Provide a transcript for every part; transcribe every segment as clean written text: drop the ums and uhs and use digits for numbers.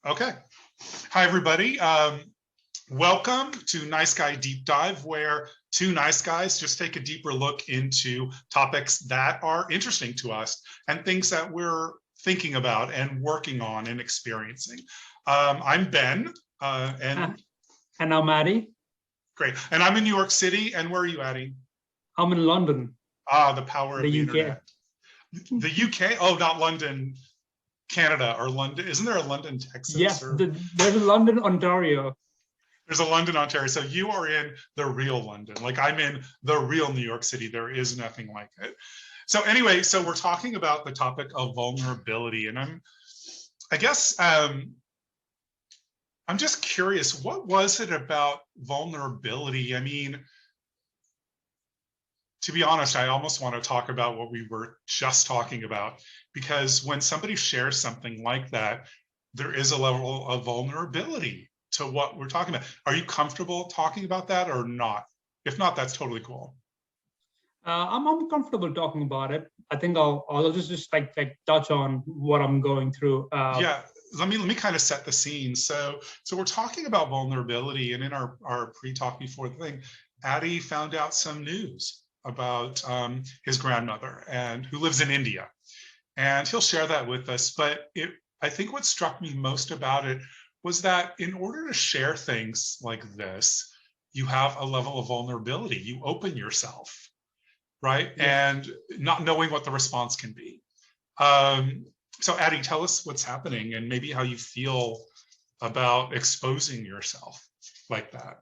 Okay. Hi, everybody. Welcome to Nice Guy Deep Dive, where two nice guys just take a deeper look into topics that are interesting to us and things that we're thinking about and working on and experiencing. I'm Ben, and I'm Addy. Great. And I'm in New York City. And where are you, Addy? I'm in London. The power of the internet. The UK? Oh, not London, Canada, or London. Isn't there a London, Texas? Yes, there's a London, Ontario. There's a London, Ontario. So you are in the real London. Like I'm in the real New York City. There is nothing like it. So anyway, so we're talking about the topic of vulnerability. And I guess I'm just curious, what was it about vulnerability? I mean, to be honest, I almost want to talk about what we were just talking about, because when somebody shares something like that, there is a level of vulnerability to what we're talking about. Are you comfortable talking about that or not? If not, that's totally cool. I'm comfortable talking about it. I think I'll just like touch on what I'm going through. Yeah, let me kind of set the scene. So we're talking about vulnerability, and in our pre-talk before the thing, Addy found out some news about his grandmother and who lives in India, and he'll share that with us. But I think what struck me most about it was that in order to share things like this, you have a level of vulnerability. You open yourself, right? Yeah. And not knowing what the response can be. So Addy, tell us what's happening and maybe how you feel about exposing yourself like that.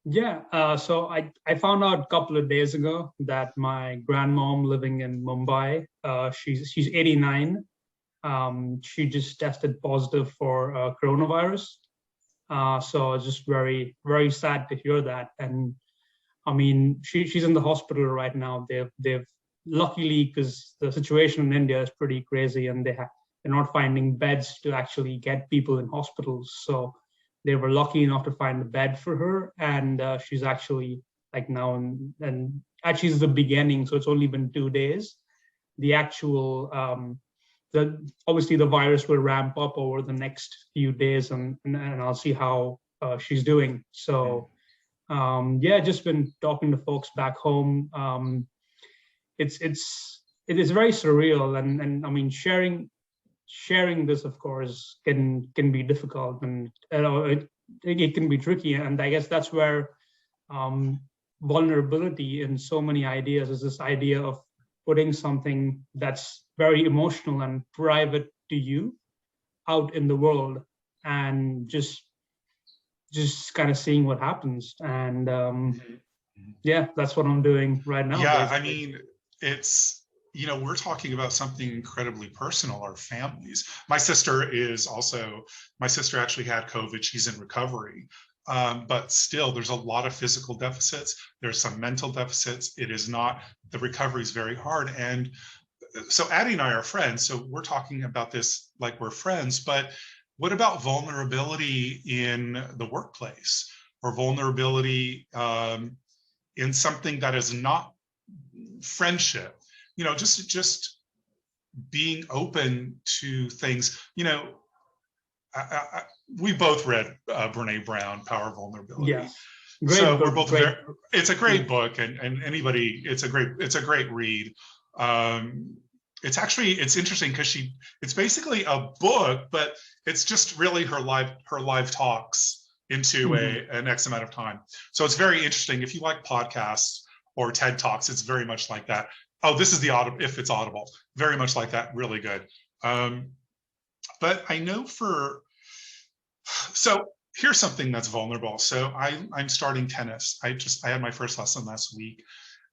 Yeah, so I found out a couple of days ago that my grandmom living in Mumbai, she's 89. She just tested positive for coronavirus. So it's just very, very sad to hear that. And I mean, she's in the hospital right now. They've luckily, because the situation in India is pretty crazy, and they're not finding beds to actually get people in hospitals. So they were lucky enough to find a bed for her, and she's actually like now and actually it's the beginning, so it's only been 2 days. The actual obviously the virus will ramp up over the next few days, and I'll see how she's doing. So yeah, just been talking to folks back home. It is very surreal, and I mean sharing this, of course, can be difficult, and it can be tricky. And I guess that's where vulnerability in so many ideas is this idea of putting something that's very emotional and private to you out in the world, and just kind of seeing what happens. And yeah, that's what I'm doing right now. Yeah, basically. I mean, it's, we're talking about something incredibly personal, our families. My sister actually had COVID. She's in recovery. But still, there's a lot of physical deficits. There's some mental deficits. The recovery is very hard. And so Addy and I are friends. So we're talking about this like we're friends. But what about vulnerability in the workplace, or vulnerability in something that is not friendship? Just being open to things. We both read Brene Brown, Power of Vulnerability. Yes. So we're both it's a great book, and anybody, it's a great read. It's interesting because it's basically a book, but it's just really her live talks into an X amount of time. So it's very interesting. If you like podcasts or TED Talks, it's very much like that. Oh, this is the Audible, if it's Audible, very much like that, really good. But I know so here's something that's vulnerable. So I'm starting tennis. I had my first lesson last week,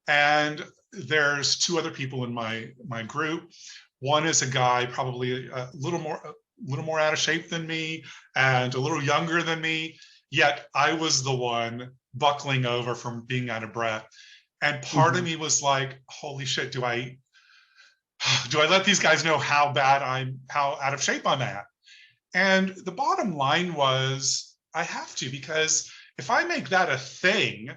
and there's two other people in my group. One is a guy probably a little more out of shape than me and a little younger than me, yet I was the one buckling over from being out of breath. And part of me was like, holy shit, do I let these guys know how out of shape I'm at? And the bottom line was, I have to, because if I make that a thing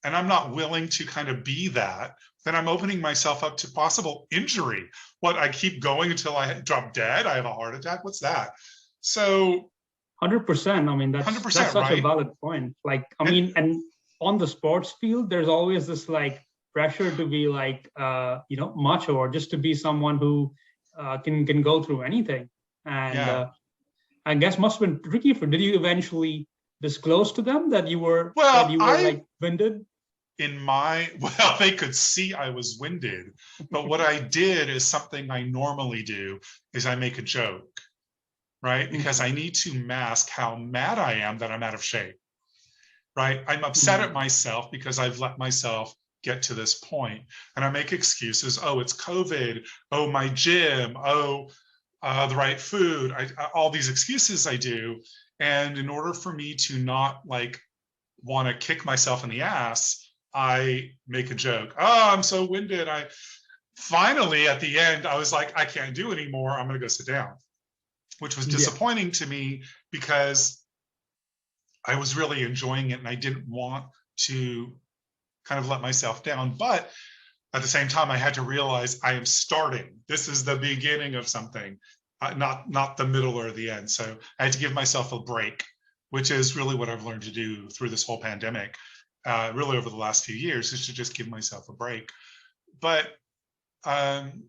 and I'm not willing to kind of be that, then I'm opening myself up to possible injury. What, I keep going until I drop dead? I have a heart attack? What's that? So 100%. I mean, that's 100%, such a right? valid point. Like, I And mean, and on the sports field, there's always this like pressure to be like, macho, or just to be someone who can go through anything. And yeah, I guess must have been tricky for. Did you eventually disclose to them that well, you were like winded? well, they could see I was winded, but what I did is something I normally do is I make a joke, right? Because I need to mask how mad I am that I'm out of shape, right? I'm upset at Mm-hmm. myself because I've let myself get to this point, and I make excuses. Oh, it's COVID. Oh, my gym. Oh, the right food. All these excuses I do. And in order for me to not like want to kick myself in the ass, I make a joke. Oh, I'm so winded. I finally at the end, I was like, I can't do anymore. I'm going to go sit down, which was Yeah. disappointing to me because I was really enjoying it and I didn't want to kind of let myself down. But at the same time, I had to realize I am starting. This is the beginning of something, not the middle or the end. So I had to give myself a break, which is really what I've learned to do through this whole pandemic, really over the last few years, is to just give myself a break. But um,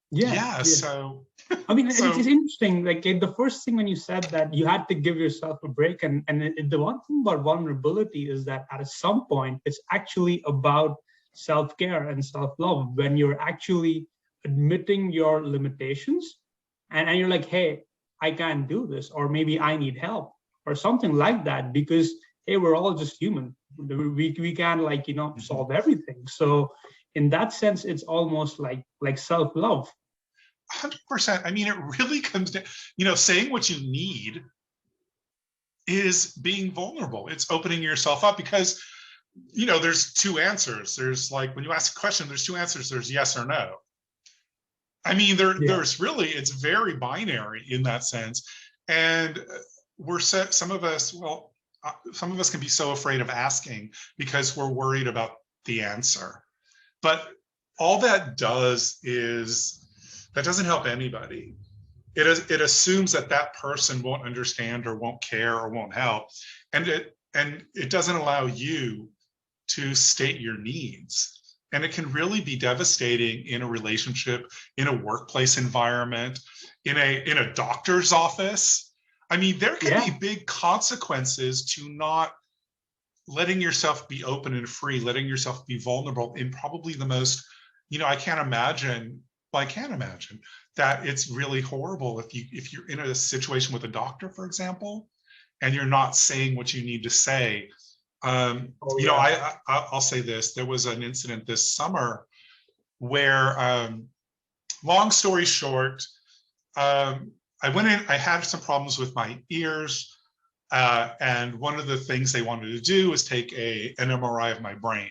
Yeah. yeah, Yeah. so I mean, it's so interesting. Like the first thing when you said that you had to give yourself a break, and the one thing about vulnerability is that at some point it's actually about self care and self love when you're actually admitting your limitations, and you're like, hey, I can't do this, or maybe I need help, or something like that, because hey, we're all just human. We can't like mhm. solve everything. So in that sense, it's almost like self love. 100%. I mean, it really comes down, saying what you need is being vulnerable. It's opening yourself up because, there's two answers. There's like, when you ask a question, there's two answers. There's yes or no. I mean, Yeah. there's really, it's very binary in that sense. And we're set, some of us, well, some of us can be so afraid of asking because we're worried about the answer. But all that does is, that doesn't help anybody. It assumes that that person won't understand or won't care or won't help, and it doesn't allow you to state your needs, and it can really be devastating in a relationship, in a workplace environment, in a doctor's office. I mean, there can be Yeah. big consequences to not letting yourself be open and free, letting yourself be vulnerable in probably the most, I can't imagine, well, I can't imagine that it's really horrible if you're in a situation with a doctor, for example, and you're not saying what you need to say. Oh yeah. I'll say this: there was an incident this summer where, long story short, I went in. I had some problems with my ears. And one of the things they wanted to do was take an MRI of my brain.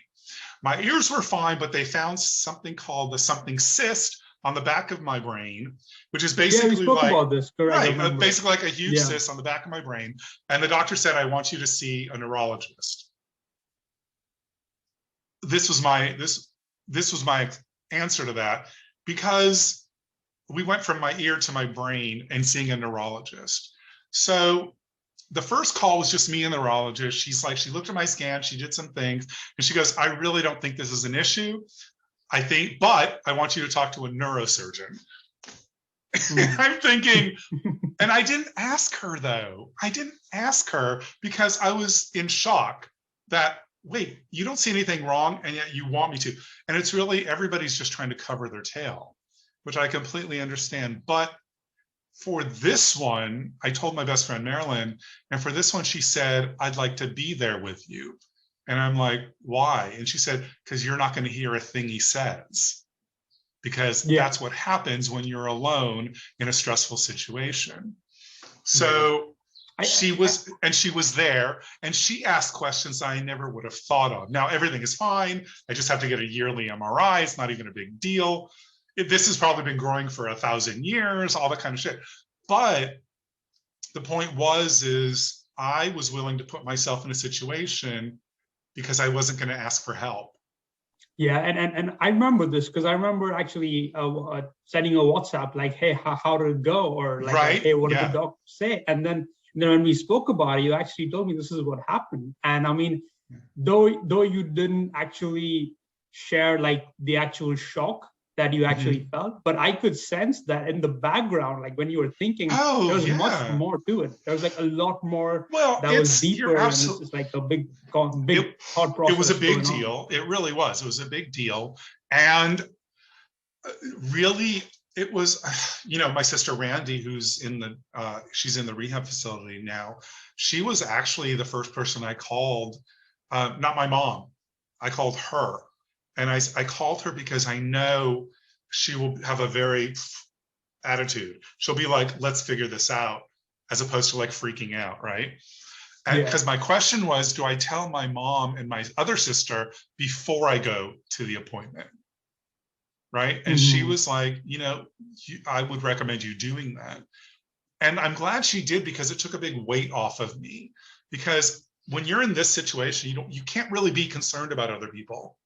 My ears were fine, but they found something called the something cyst on the back of my brain, which is Yeah, we basically spoke like, about this, correct? I right, remember. basically like a huge Yeah. cyst on the back of my brain. And the doctor said, I want you to see a neurologist. This was my answer to that, because we went from my ear to my brain and seeing a neurologist. So the first call was just me and the neurologist. She looked at my scan, she did some things, and she goes, I really don't think this is an issue. I think, but I want you to talk to a neurosurgeon. Mhm. I'm thinking, and I didn't ask her though. I didn't ask her because I was in shock that, wait, you don't see anything wrong and yet you want me to. And it's really, everybody's just trying to cover their tail, which I completely understand. But for this one, I told my best friend Marilyn, and for this one, she said, I'd like to be there with you. And I'm like, why? And she said, because you're not going to hear a thing he says, because Yeah. that's what happens when you're alone in a stressful situation. Yeah. So I, I she was there and she asked questions I never would have thought of. Now everything is fine. I just have to get a yearly MRI. It's not even a big deal. This has probably been growing for 1,000 years, all that kind of shit. But the point is I was willing to put myself in a situation because I wasn't going to ask for help. Yeah, and I remember this because I remember actually sending a WhatsApp like, "Hey, how did it go?" Or like, Right? "Hey, what did the Yeah. doctor say?" And then when we spoke about it, you actually told me this is what happened. And I mean, though you didn't actually share like the actual shock that you actually Mhm. felt, but I could sense that in the background, like when you were thinking, Oh, there was much yeah. more to it. There was like a lot more Well, that was you're deeper, and it's absolutely, just like a big, big it, thought it was a process big going on. deal. It really was. It was a big deal. And really, it was, my sister Randy, who's she's in the rehab facility now. She was actually the first person I called, not my mom. I called her. And I called her because I know she will have a very attitude. She'll be like, let's figure this out, as opposed to like freaking out, right? Yeah. Because my question was, do I tell my mom and my other sister before I go to the appointment? Right. And she Hmm. was like, I would recommend you doing that. And I'm glad she did, because it took a big weight off of me. Because when you're in this situation, you can't really be concerned about other people.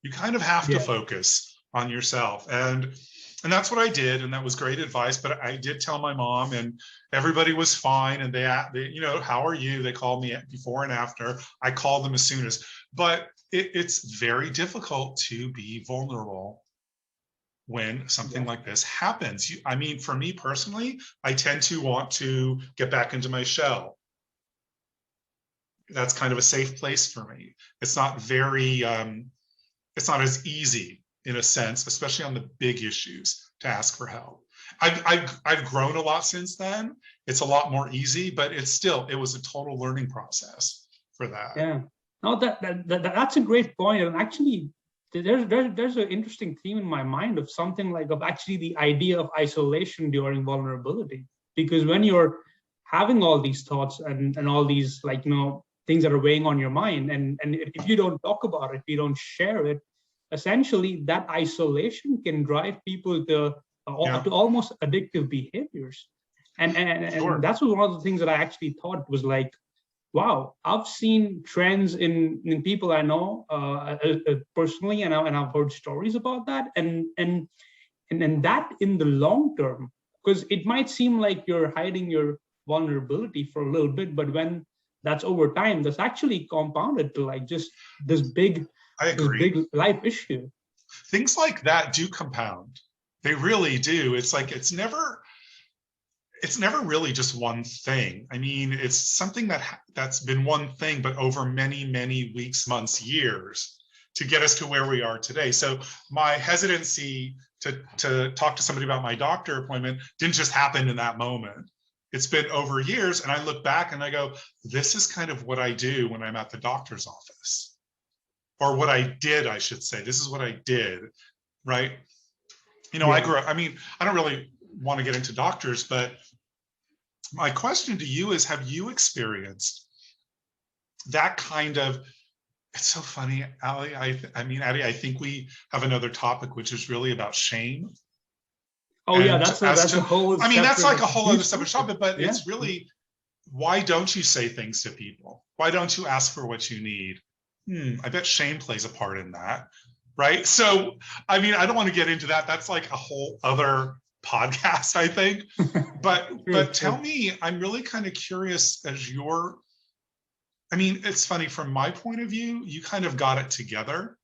You kind of have to Yeah. focus on yourself. And that's what I did, and that was great advice. But I did tell my mom, and everybody was fine. And they how are you? They called me before and after. I called them as soon as. But it's very difficult to be vulnerable when something Yeah. like this happens. I mean, for me personally, I tend to want to get back into my shell. That's kind of a safe place for me. It's not very, it's not as easy in a sense, especially on the big issues, to ask for help. I've grown a lot since then. It's a lot more easy, but it was a total learning process for that. Yeah. No, that's a great point. And actually, there's an interesting theme in my mind of something like of actually the idea of isolation during vulnerability. Because when you're having all these thoughts and all these like things that are weighing on your mind, and if you don't talk about it, if you don't share it, essentially that isolation can drive people Yeah, to almost addictive behaviors. And sure. that's one of the things that I actually thought was like, wow, I've seen trends in people I know personally, and I've heard stories about that, and that in the long term, because it might seem like you're hiding your vulnerability for a little bit, but when that's over time, that's actually compounded to like just this big, I this agree. big life issue. Things like that do compound. They really do. It's never really just one thing. I mean, it's something that's been one thing, but over many, many weeks, months, years to get us to where we are today. So my hesitancy to talk to somebody about my doctor appointment didn't just happen in that moment. It's been over years, and I look back and I go, this is kind of what I do when I'm at the doctor's office, or what I did, I should say. This is what I did, right? I Yeah. grew up, I mean, I don't really want to get into doctors, but my question to you is, have you experienced that kind of, it's so funny, Ali. I mean, Addie, I think we have another topic, which is really about shame. Oh yeah, And that's a whole I mean, that's separate, like a it's a whole other huge separate topic. topic, but Yeah. it's really, why don't you say things to people? Why don't you ask for what you need? I bet shame plays a part in that, right? So, I mean, I don't want to get into that. That's like a whole other podcast, I think. True, But tell true. me, I'm really kind of curious, I mean, it's funny from my point of view, you kind of got it together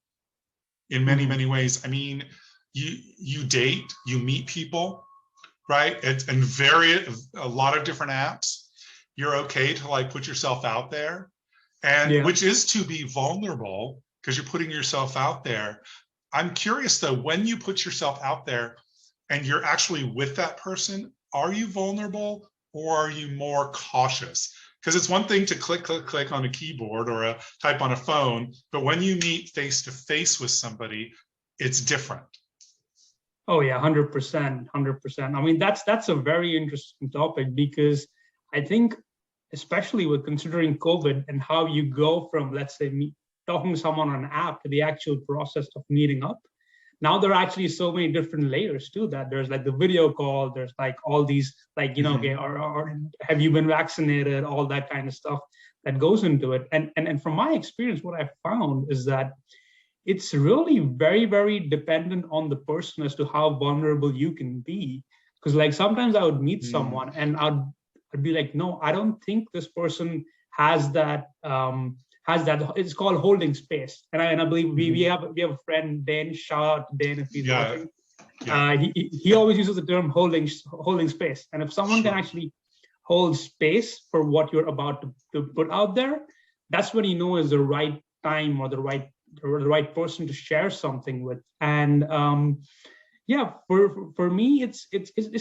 in many, Hmm. many ways. I mean, you date, you meet people, right? And a lot of different apps. You're okay to like put yourself out there, and Yeah. which is to be vulnerable, because you're putting yourself out there. I'm curious though, when you put yourself out there and you're actually with that person, are you vulnerable, or are you more cautious? Because it's one thing to click, click, click on a keyboard or type on a phone, but when you meet face to face with somebody, it's different. Oh yeah, 100%, 100%. I mean, that's a very interesting topic because I think, especially with considering COVID and how you go from, let's say, talking to someone on an app to the actual process of meeting up. Now there are actually so many different layers to that. There's like the video call. There's like all these like okay, Mhm. or have you been vaccinated? All that kind of stuff that goes into it. And from my experience, what I found is that it's really very, very dependent on the person as to how vulnerable you can be. Because like sometimes I would meet someone and I'd be like, no, I don't think this person has that. It's called holding space. And I believe we have a friend, Dan. Shout out to Dan if he's watching. Yeah. He always uses the term holding space. And if someone can actually hold space for what you're about to put out there, that's when you know is the right time or the right person to share something with. And yeah, for me, it's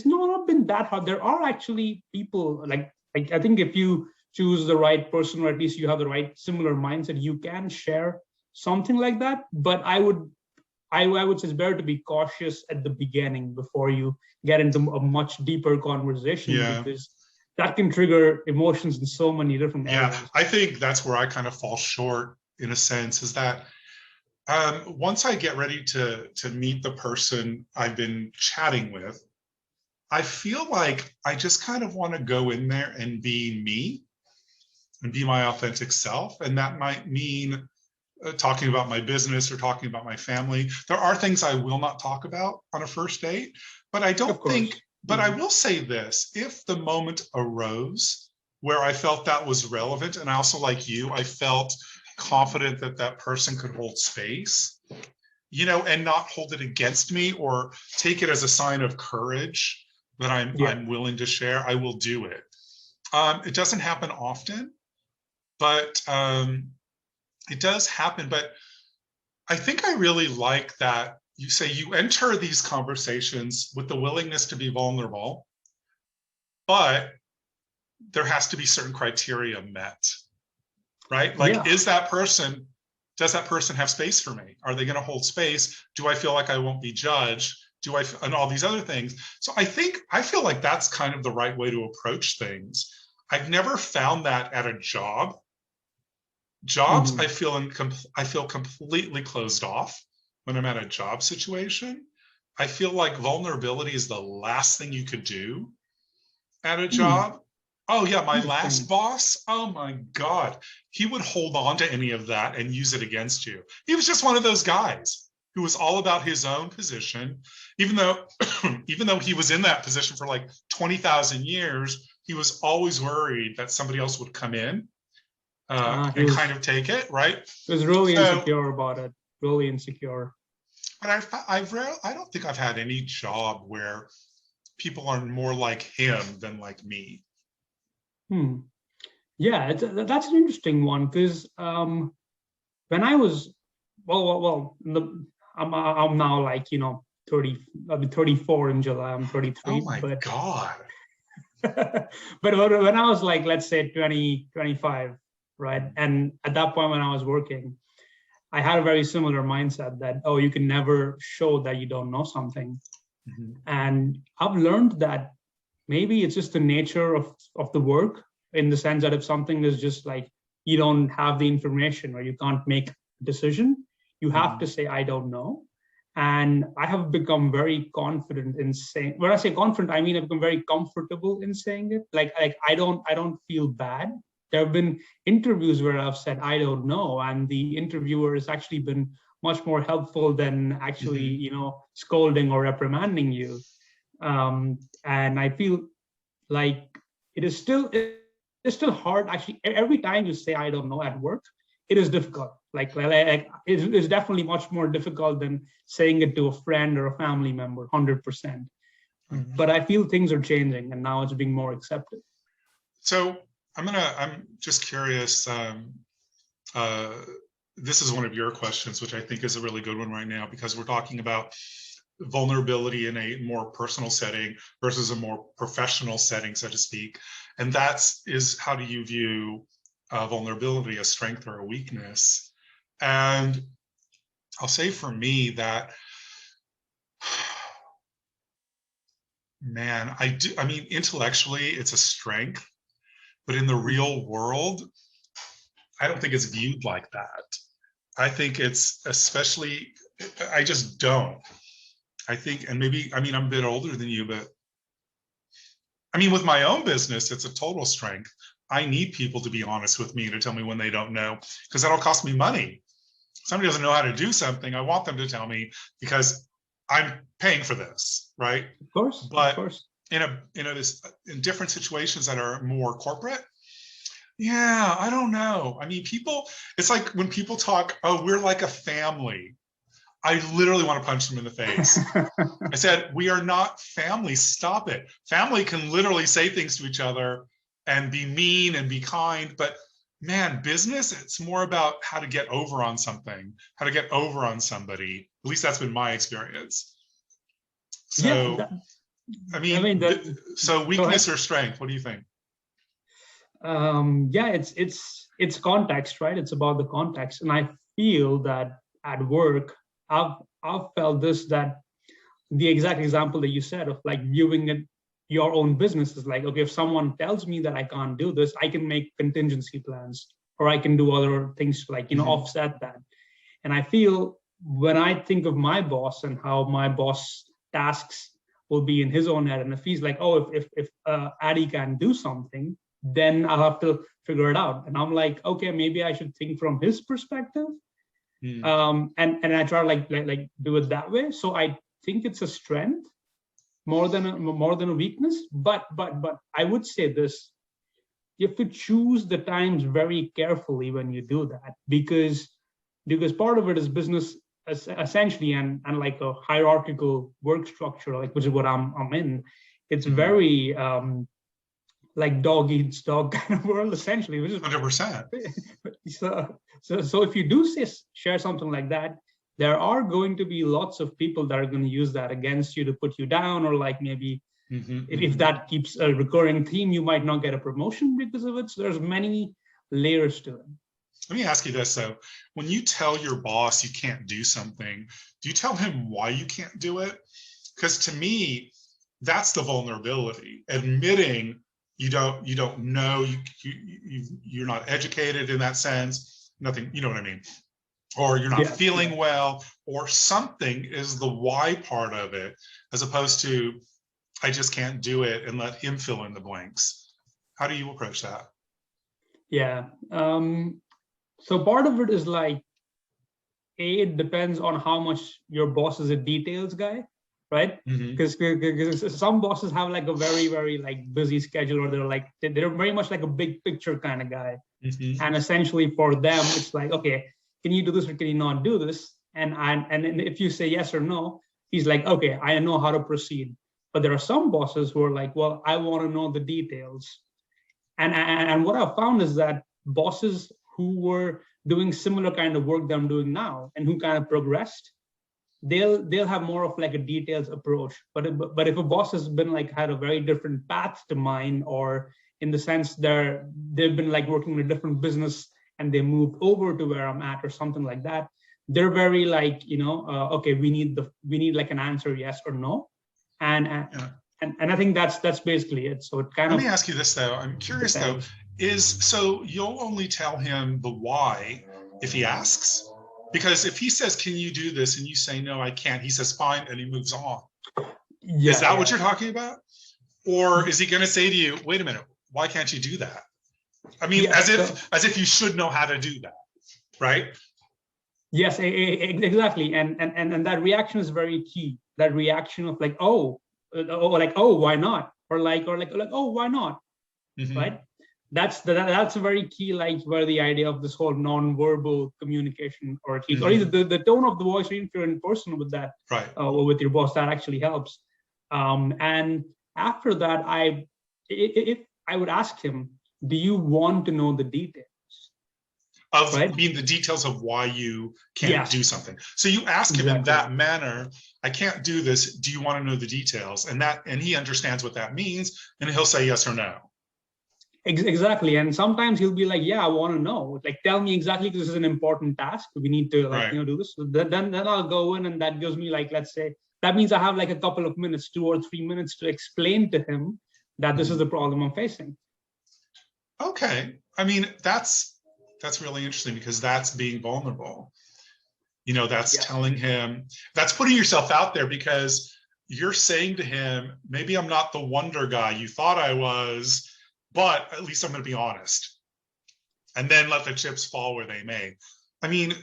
not been that hard. There are actually people like I think if you choose the right person, or at least you have the right similar mindset, you can share something like that. But I would say it's better to be cautious at the beginning before you get into a much deeper conversation, because that can trigger emotions in so many different areas. Yeah, I think that's where I kind of fall short in a sense, is that once I get ready to meet the person I've been chatting with, I feel like I just kind of want to go in there and be me and be my authentic self. And that might mean talking about my business or talking about my family. There are things I will not talk about on a first date, but I don't think, but I will say this, if the moment arose where I felt that was relevant, and I also, like you, I felt confident that that person could hold space, you know, and not hold it against me or take it as a sign of courage that I'm willing to share, I will do it. It doesn't happen often, but it does happen. But I think I really like that you say you enter these conversations with the willingness to be vulnerable, but there has to be certain criteria met, right? Like, does that person have space for me? Are they going to hold space? Do I feel like I won't be judged? And all these other things. So I feel like that's kind of the right way to approach things. I've never found that at a job. Jobs, I feel completely closed off when I'm at a job situation. I feel like vulnerability is the last thing you could do at a job. Oh yeah, my last boss, oh my God, he would hold on to any of that and use it against you. He was just one of those guys who was all about his own position, even though he was in that position for like 20,000 years, he was always worried that somebody else would come in and kind of take it, right? He was really insecure about it, really insecure. But I don't think I've had any job where people are more like him than like me. Yeah, that's an interesting one, because when I was, I'm now like, 30, I'll be 34 in July, I'm 33. Oh my God. But when I was like, let's say 20, 25, right? And at that point when I was working, I had a very similar mindset that, oh, you can never show that you don't know something. And I've learned that maybe it's just the nature of the work, in the sense that if something is just like, you don't have the information or you can't make a decision, you have to say, I don't know. And I have become very confident in saying, when I say confident, I mean I've become very comfortable in saying it. Like I don't feel bad. There have been interviews where I've said, I don't know. And the interviewer has actually been much more helpful than actually, scolding or reprimanding you. And I feel like it's still hard. Actually, every time you say, I don't know at work, it is difficult. Like it is definitely much more difficult than saying it to a friend or a family member, 100%. But I feel things are changing and now it's being more accepted. So I'm just curious. This is one of your questions, which I think is a really good one right now, because we're talking about vulnerability in a more personal setting versus a more professional setting, so to speak. And is how do you view vulnerability, a strength or a weakness? And I'll say for me that, man, I mean, intellectually, it's a strength, but in the real world, I don't think it's viewed like that. I think it's I just don't. I think, and maybe, I mean, I'm a bit older than you, but I mean, with my own business, it's a total strength. I need people to be honest with me and to tell me when they don't know, because that'll cost me money. somebody doesn't know how to do something, I want them to tell me because I'm paying for this, right? Of course, But of course. in different situations that are more corporate, yeah, I don't know. I mean, people, it's like when people talk, oh, we're like a family. I literally want to punch them in the face. I said, we are not family. Stop it. Family can literally say things to each other and be mean and be kind, but man, business, it's more about how to get over on something, how to get over on somebody. At least that's been my experience. Yeah, So, I I mean, mean that. so Go ahead. weakness or strength, what do you think? Yeah, it's context, right? It's about the context, and I feel that at work, I've felt this, that the exact example that you said of like viewing it your own business is like, okay, if someone tells me that I can't do this, I can make contingency plans, or I can do other things like, you know, offset that. And I feel when I think of my boss and how my boss tasks will be in his own head, and if he's like, oh, if Addy can do something, then I'll have to figure it out. And I'm like, okay, maybe I should think from his perspective. And I try to like do it that way. So I think it's a strength more than a weakness. But I would say this: you have to choose the times very carefully when you do that, because part of it is business essentially, and like a hierarchical work structure, like which is what I'm in. It's very like dog eats dog kind of world, essentially, which is 100%. So if you do share something like that, there are going to be lots of people that are going to use that against you to put you down, or like maybe if that keeps a recurring theme, you might not get a promotion because of it. So there's many layers to it. Let me ask you this though. When you tell your boss you can't do something, do you tell him why you can't do it? Because to me, that's the vulnerability. Admitting you don't know, you're not educated in that sense, nothing, you know what I mean? Or you're not feeling well, or something is the why part of it, as opposed to I just can't do it and let him fill in the blanks. How do you approach that? Yeah. So part of it is like, it depends on how much your boss is a details guy, right? Because some bosses have like a very like busy schedule, or they're very much like a big picture kind of guy. And essentially for them, it's like, okay, can you do this or can you not do this? And if you say yes or no, he's like, okay, I know how to proceed. But there are some bosses who are like, well, I want to know the details. And what I've found is that bosses who were doing similar kind of work that I'm doing now and who kind of progressed, they'll have more of like a details approach. But if a boss has been like had a very different path to mine, or in the sense they've been like working in a different business and they moved over to where I'm at or something like that, they're very like, okay, we need like an answer, yes or no. And I think that's basically it. So it kind of. Let me ask you this though. I'm curious though. So you'll only tell him the why if he asks? Because if he says, "Can you do this?" and you say, "No, I can't," he says, "Fine," and he moves on. Is that what you're talking about? Or is he going to say to you, "Wait a minute, why can't you do that?" I mean, as if you should know how to do that, right? Yes, exactly. And that reaction is very key. That reaction of like, oh, why not? Or like, oh, why not? Right? That's a very key, like where the idea of this whole non-verbal communication, or at least, or either the tone of the voice, or if you're in person with that, right, with your boss, that actually helps. And after that, if I would ask him, do you want to know the details? I mean, the details of why you can't do something. So you ask him in that manner, I can't do this. Do you want to know the details? And he understands what that means, and he'll say yes or no. Exactly. And sometimes he'll be like, yeah, I want to know. Like, tell me exactly, because this is an important task. We need to do this. So then I'll go in, and that gives me like, let's say, that means I have like a couple of minutes, 2 or 3 minutes to explain to him that this is the problem I'm facing. Okay. I mean, that's really interesting, because that's being vulnerable. That's telling him, that's putting yourself out there, because you're saying to him, maybe I'm not the wonder guy you thought I was, but at least I'm going to be honest, and then let the chips fall where they may. I mean,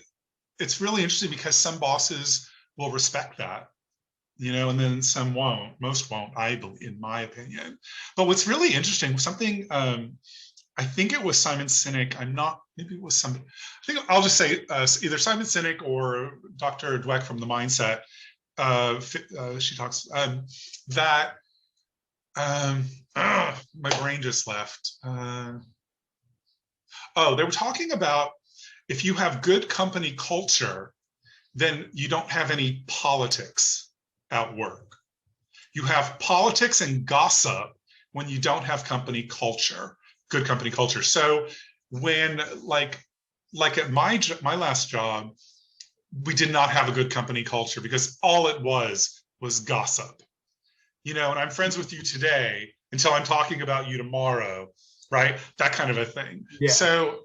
it's really interesting because some bosses will respect that, and then some won't. Most won't, I believe, in my opinion. But what's really interesting, something, I think it was Simon Sinek. Maybe it was somebody. I think I'll just say either Simon Sinek or Dr. Dweck from The Mindset. She talks that my brain just left. They were talking about if you have good company culture, then you don't have any politics at work. You have politics and gossip when you don't have company culture, good company culture. So when like at my last job, we did not have a good company culture because all it was gossip. And I'm friends with you today until I'm talking about you tomorrow, right? That kind of a thing. Yeah. So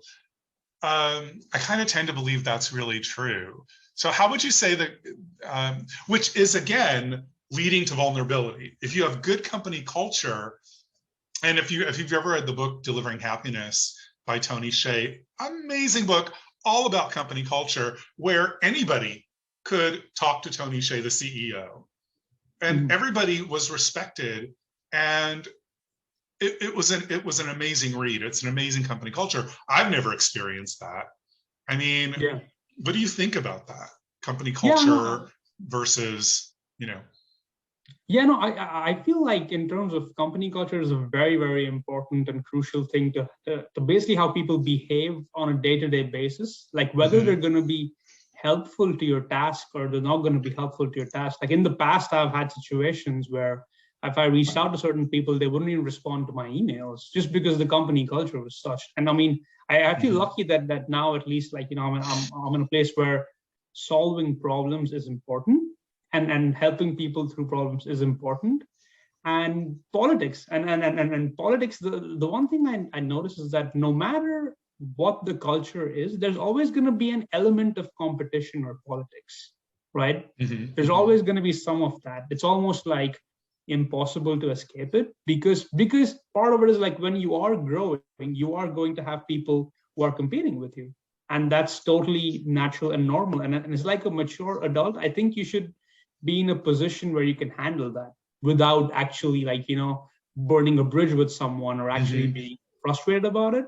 I kind of tend to believe that's really true. So how would you say that, which is again, leading to vulnerability. If you have good company culture, and if you've ever read the book Delivering Happiness by Tony Hsieh, amazing book, all about company culture, where anybody could talk to Tony Hsieh, the CEO, and everybody was respected, and it was an amazing read. It's an amazing company culture. I've never experienced that. I mean, yeah. What do you think about that? Company culture versus, Yeah, no, I feel like in terms of company culture is a very, very important and crucial thing to basically how people behave on a day-to-day basis, like whether they're going to be helpful to your task or they're not going to be helpful to your task. Like in the past, I've had situations where if I reached out to certain people, they wouldn't even respond to my emails just because the company culture was such. And I mean, I feel lucky that now at least, like, I'm in a place where solving problems is important. And helping people through problems is important. And politics and politics, the one thing I notice is that no matter what the culture is, there's always going to be an element of competition or politics, right? There's always going to be some of that. It's almost like impossible to escape it because part of it is like when you are growing, you are going to have people who are competing with you. And that's totally natural and normal. And it's like a mature adult, I think you should be in a position where you can handle that without actually burning a bridge with someone or actually being frustrated about it.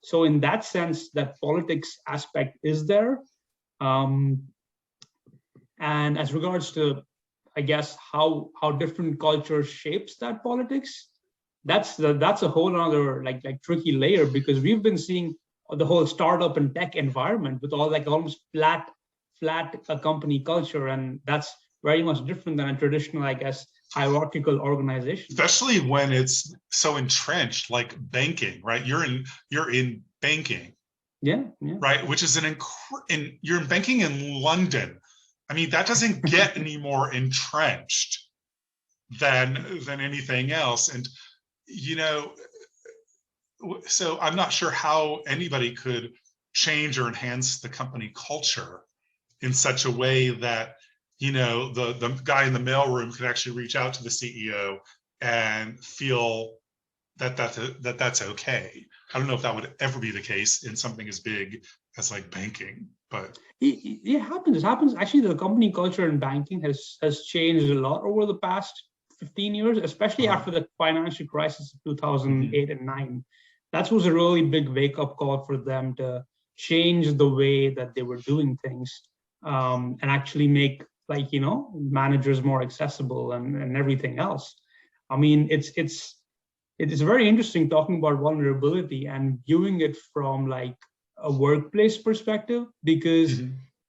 So in that sense, that politics aspect is there. And as regards to, I guess, how different culture shapes that politics, that's a whole other like tricky layer, because we've been seeing the whole startup and tech environment with all like almost flat company culture, and that's very much different than a traditional, I guess, hierarchical organization. Especially when it's so entrenched, like banking, right? You're in banking, yeah. Right, which is you're in banking in London. I mean, that doesn't get any more entrenched than anything else, and so I'm not sure how anybody could change or enhance the company culture in such a way that the guy in the mailroom could actually reach out to the CEO and feel that that's okay. I don't know if that would ever be the case in something as big as like banking, but it happens. It happens. Actually, the company culture in banking has changed a lot over the past 15 years, especially after the financial crisis of 2008 and 9. That was a really big wake-up call for them to change the way that they were doing things, and actually make managers more accessible and everything else. I mean, it's very interesting talking about vulnerability and viewing it from like a workplace perspective, because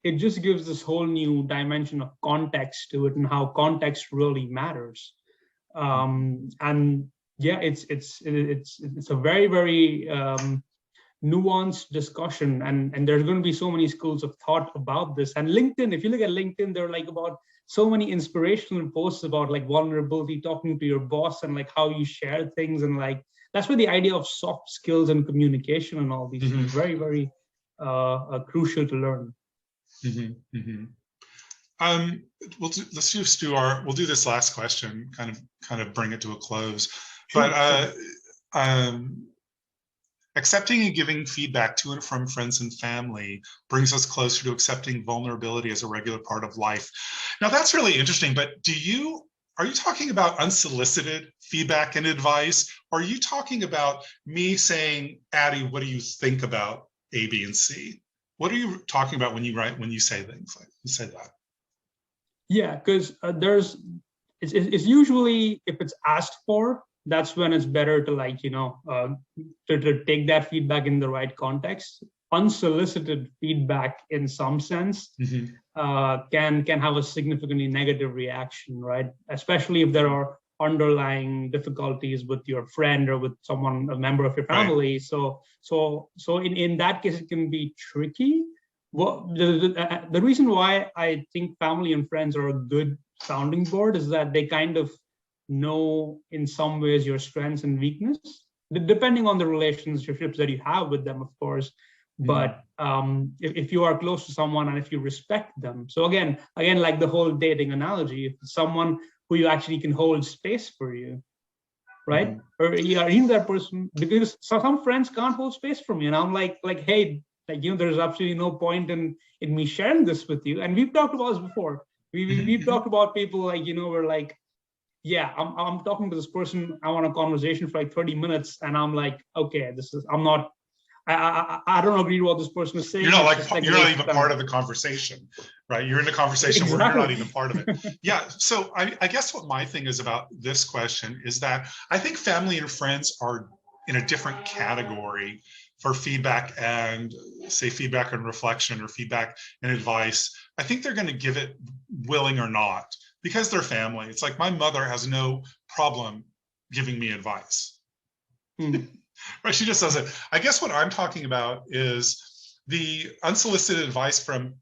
it just gives this whole new dimension of context to it and how context really matters. And yeah, it's a very, very nuanced discussion, and there's going to be so many schools of thought about this. And LinkedIn, if you look at LinkedIn, there are like about so many inspirational posts about like vulnerability, talking to your boss, and like how you share things, and like that's where the idea of soft skills and communication and all these things is very, very crucial to learn. Let's just we'll do this last question, kind of bring it to a close. But Accepting and giving feedback to and from friends and family brings us closer to accepting vulnerability as a regular part of life. Now that's really interesting, but are you talking about unsolicited feedback and advice? Or are you talking about me saying, Addie, what do you think about A, B, and C? What are you talking about when you say things like you say that? Yeah, because it's usually, if it's asked for, that's when it's better to, like, to take that feedback in the right context. Unsolicited feedback, in some sense, can have a significantly negative reaction, right? Especially if there are underlying difficulties with your friend or with someone, a member of your family. Right. So in that case, it can be tricky. Well, the reason why I think family and friends are a good sounding board is that they kind of know, in some ways, your strengths and weakness, depending on the relationships that you have with them, of course. But if you are close to someone and if you respect them, so again, like the whole dating analogy, if it's someone who you actually can hold space for you, right? Or you are in that person, because some friends can't hold space for me, and I'm like, hey, like, there's absolutely no point in me sharing this with you. And we've talked about this before. We've talked about people, like, we're like, yeah, I'm talking to this person, I want a conversation for like 30 minutes, and I'm like, okay, I don't agree with what this person is saying. You're not even part of the conversation, right? You're in a conversation where you're not even part of it. Yeah. So I guess what my thing is about this question is that I think family and friends are in a different category for feedback and, say, feedback and reflection, or feedback and advice. I think they're going to give it willing or not, because they're family. It's like my mother has no problem giving me advice. Right, she just does it. I guess what I'm talking about is the unsolicited advice from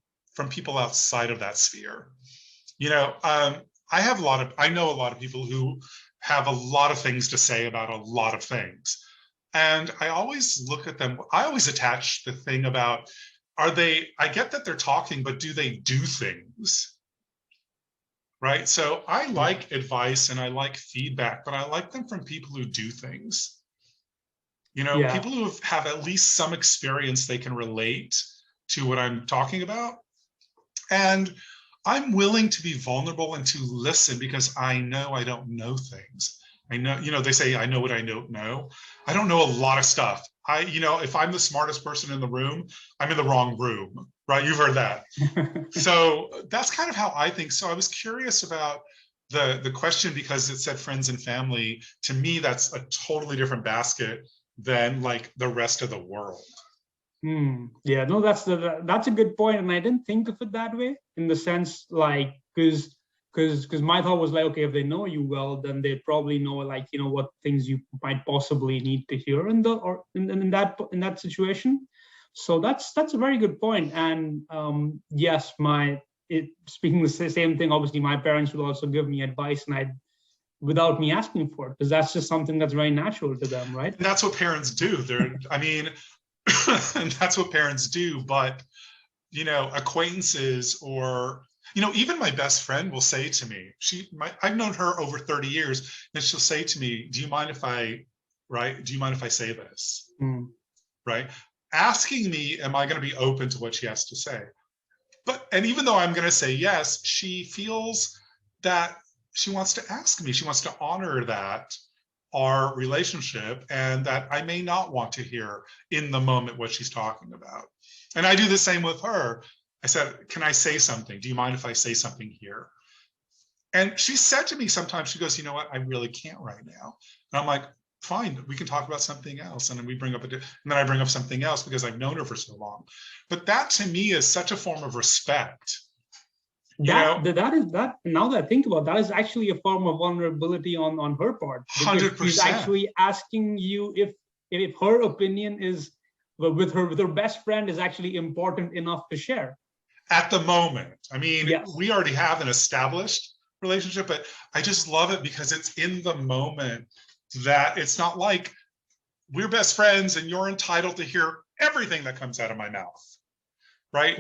people outside of that sphere. I know a lot of people who have a lot of things to say about a lot of things. And I always look at them, I always attach the thing about, I get that they're talking, but do they do things? Right? So I like advice and I like feedback, but I like them from people who do things. People who have at least some experience, they can relate to what I'm talking about. And I'm willing to be vulnerable and to listen, because I know I don't know things. I know, they say, I know what I don't know. I don't know a lot of stuff. If I'm the smartest person in the room, I'm in the wrong room, right? You've heard that. So that's kind of how I think. So I was curious about the question, because it said friends and family. To me, that's a totally different basket than like the rest of the world. Yeah, no, that's a good point, and I didn't think of it that way, in the sense, like, because my thought was like, okay, if they know you well, then they probably know, like, what things you might possibly need to hear in that situation. So that's a very good point. And yes, speaking the same thing, obviously my parents would also give me advice, and without me asking for it, because that's just something that's very natural to them, right? And that's what parents do. And that's what parents do. But, acquaintances, or, even my best friend will say to me, I've known her over 30 years, and she'll say to me, do you mind if I say this? Right? Asking me, am I going to be open to what she has to say? And even though I'm going to say yes, she feels that she wants to ask me, she wants to honor that, our relationship, and that I may not want to hear in the moment what she's talking about. And I do the same with her. I said, can I say something? Do you mind if I say something here? And she said to me sometimes, she goes, you know what, I really can't right now. And I'm like, fine, we can talk about something else. And then and then I bring up something else, because I've known her for so long. But that to me is such a form of respect. Now that I think about, that is actually a form of vulnerability on her part. 100%. She's actually asking you if her opinion is with her best friend is actually important enough to share. At the moment. I mean, yes. We already have an established relationship, but I just love it because it's in the moment, that it's not like we're best friends and you're entitled to hear everything that comes out of my mouth. Right?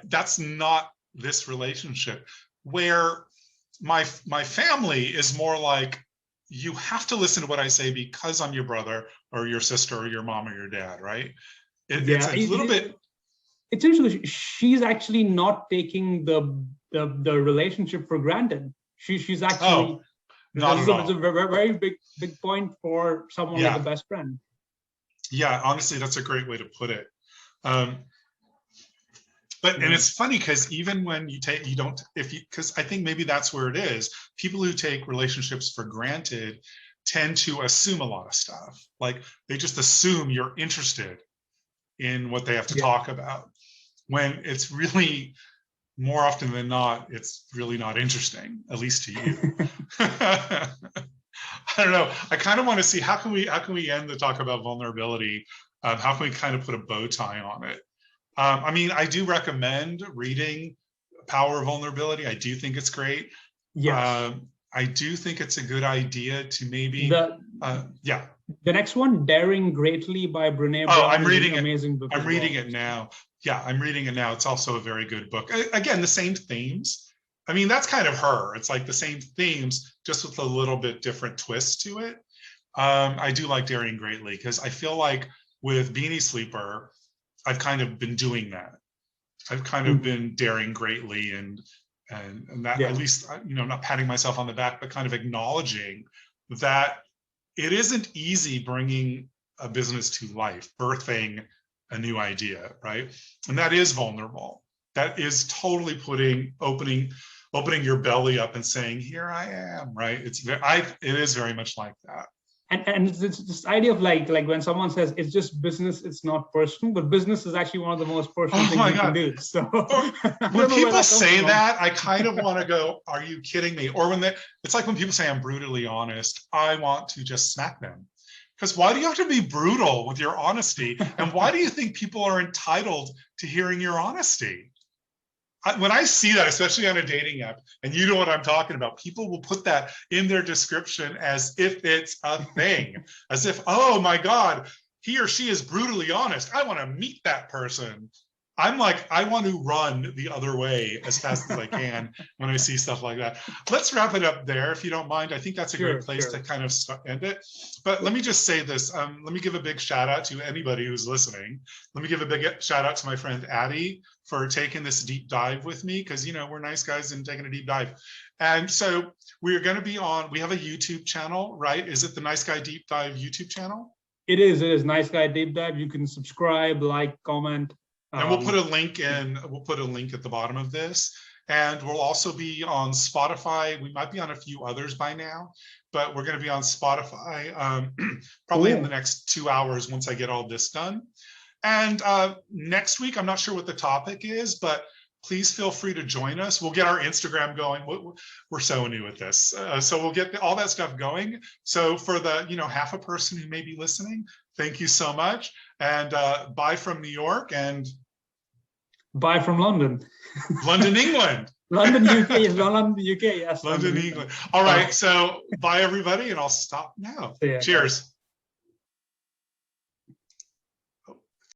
That's not this relationship, where my family is more like, you have to listen to what I say because I'm your brother or your sister or your mom or your dad, right? It's Yeah, a little bit. it's interesting. She's actually not taking the relationship for granted. She's actually, Oh, not at it's a all. very big point for someone like a Yeah, best friend. yeah. Honestly, that's a great way to put it. Um, But and Mm. it's funny because even when you don't, if you, because I think maybe that's where it is. People who take relationships for granted tend to assume a lot of stuff. Like they just assume you're interested in what they have to Yeah. talk about. When it's really more often than not, it's really not interesting, at least to you. I don't know. I kind of want to see how can we end the talk about vulnerability? How can we kind of put a bow tie on it? I mean, I do recommend reading Power of Vulnerability. I do think it's great. Yes. I do think it's a good idea to maybe, The yeah. the next one, Daring Greatly by Brene Oh, Brown, I'm is an reading it. amazing book I'm as reading well. it now. Yeah, I'm reading it now. It's also a very good book. Again, the same themes. I mean, that's kind of her. It's like the same themes, just with a little bit different twist to it. I do like Daring Greatly because I feel like with Beanie Sleeper, I've kind of been doing that. I've kind of Mhm. been daring greatly and that at Yeah. least, not patting myself on the back, but kind of acknowledging that it isn't easy bringing a business to life, birthing a new idea, right? And that is vulnerable. That is totally opening your belly up and saying, "Here I am," right? It is very much like that. And it's this idea of like when someone says it's just business, it's not personal, but business is actually one of the most personal Oh things my you can God. do. So Or I when don't know where people that comes say from. that, I kind of want to go, "Are you kidding me?" Or it's like when people say I'm brutally honest, I want to just smack them. Because why do you have to be brutal with your honesty? And why do you think people are entitled to hearing your honesty? When I see that, especially on a dating app, and you know what I'm talking about, people will put that in their description as if it's a thing, as if, oh my God, he or she is brutally honest. I want to meet that person. I'm like, I want to run the other way as fast as I can when I see stuff like that. Let's wrap it up there, if you don't mind. I think that's a great place to kind of end it. But let me just say this. Let me give a big shout out to anybody who's listening. Let me give a big shout out to my friend Addie for taking this deep dive with me, because we're nice guys and taking a deep dive. And so we're going to be we have a YouTube channel, right? Is it the Nice Guy Deep Dive YouTube channel? It is Nice Guy Deep Dive. You can subscribe, like, comment. And we'll put a link at the bottom of this. And we'll also be on Spotify. We might be on a few others by now, but we're going to be on Spotify probably in the next 2 hours once I get all this done. And next week, I'm not sure what the topic is, but please feel free to join us. We'll get our Instagram going. We're so new at this. So we'll get all that stuff going. So for the, half a person who may be listening, thank you so much. And bye from New York and bye from London. London, England. London, UK. London, UK. Yes. London, England. All right. So bye, everybody. And I'll stop now. Cheers.